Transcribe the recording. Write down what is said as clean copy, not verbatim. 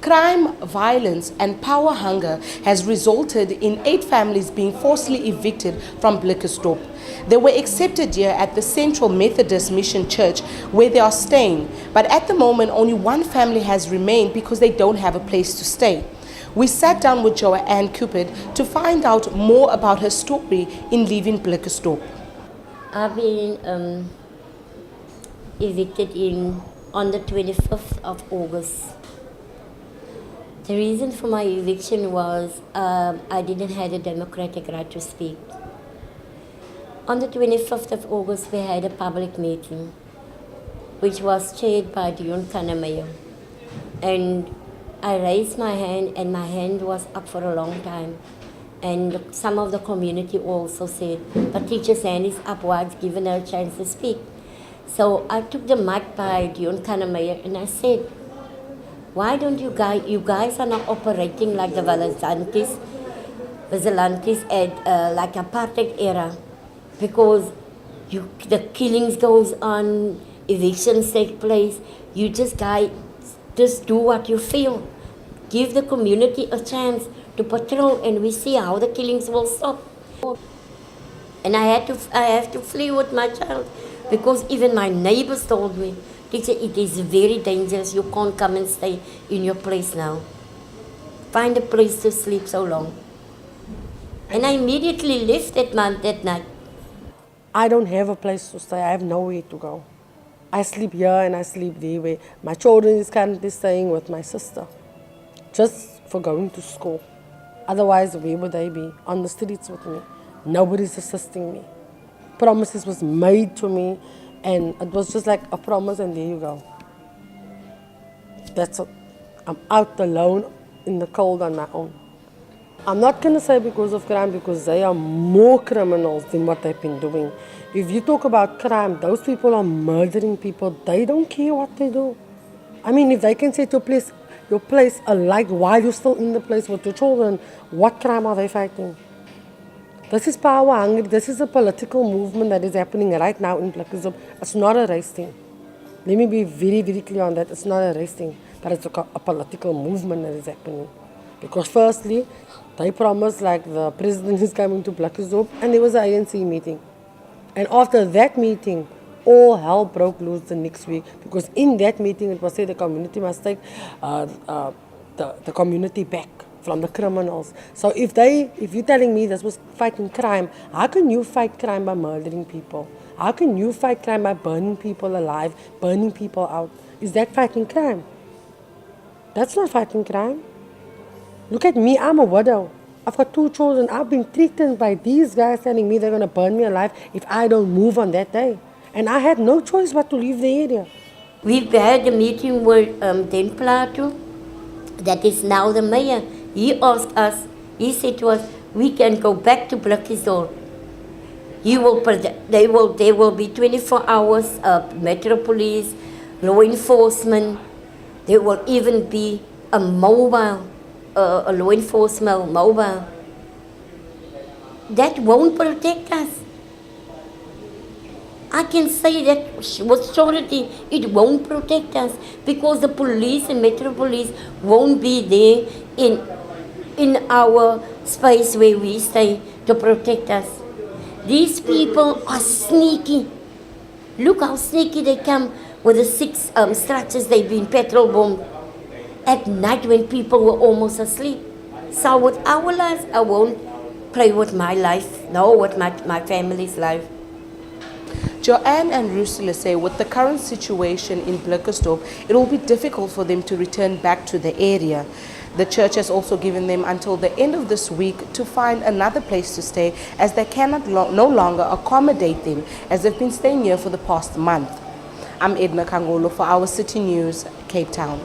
Crime, violence and power hunger has resulted in 8 families being forcibly evicted from Blikkiesdorp. They were accepted here at the Central Methodist Mission Church where they are staying, but at the moment only 1 family has remained because they don't have a place to stay. We sat down with Joanne Cupid to find out more about her story in leaving Blikkiesdorp. I've been evicted on the 25th of August. The reason for my eviction was I didn't have a democratic right to speak. On the 25th of August, we had a public meeting, which was chaired by Dion Kannemeyer. And I raised my hand, and my hand was up for a long time. And some of the community also said, but teacher's hand is up, why it's given her a chance to speak. So I took the mic by Dion Kannemeyer and I said, why don't you guys are not operating like the vigilantes at like apartheid era, because the killings goes on, evictions take place. You just do what you feel. Give the community a chance to patrol, and we see how the killings will stop. And I have to flee with my child, because even my neighbors told me, teacher, it is very dangerous. You can't come and stay in your place now. Find a place to sleep so long. And I immediately left that night. I don't have a place to stay. I have nowhere to go. I sleep here and I sleep there, where my children is currently staying with my sister, just for going to school. Otherwise, where would they be? On the streets with me. Nobody's assisting me. Promises was made to me, and it was just like a promise, and there you go. That's it. I'm out alone in the cold on my own. I'm not going to say because of crime, because they are more criminals than what they've been doing. If you talk about crime, those people are murdering people. They don't care what they do. I mean, if they can set your place alight while you're still in the place with your children, what crime are they fighting? This is power hungry. This is a political movement that is happening right now in Blikkiesdorp. It's not a race thing. Let me be very, very clear on that. It's not a race thing, but it's a political movement that is happening. Because firstly, they promised like the president is coming to Blikkiesdorp, and there was an ANC meeting. And after that meeting, all hell broke loose the next week, because in that meeting it was said the community must take the community back from the criminals. So if you're telling me this was fighting crime, how can you fight crime by murdering people? How can you fight crime by burning people alive, burning people out? Is that fighting crime? That's not fighting crime. Look at me, I'm a widow. I've got 2 children. I've been threatened by these guys telling me they're going to burn me alive if I don't move on that day. And I had no choice but to leave the area. We've had a meeting with Den Plato, that is now the mayor. He asked us, he said to us, we can go back to Blikkiesdorp. There will be 24 hours of Metro Police, law enforcement. There will even be a mobile, a law enforcement mobile. That won't protect us. I can say that with surety, it won't protect us, because the police and Metro Police won't be there in our space where we stay to protect us. These people are sneaky. Look how sneaky they come with the 6 structures they've been petrol bombed at night when people were almost asleep. So with our lives, I won't play with my life, no, with my family's life. Joanne and Rusula say with the current situation in Blikkiesdorp, it will be difficult for them to return back to the area. The church has also given them until the end of this week to find another place to stay, as they cannot no longer accommodate them, as they've been staying here for the past month. I'm Edna Kangolo for Our City News, Cape Town.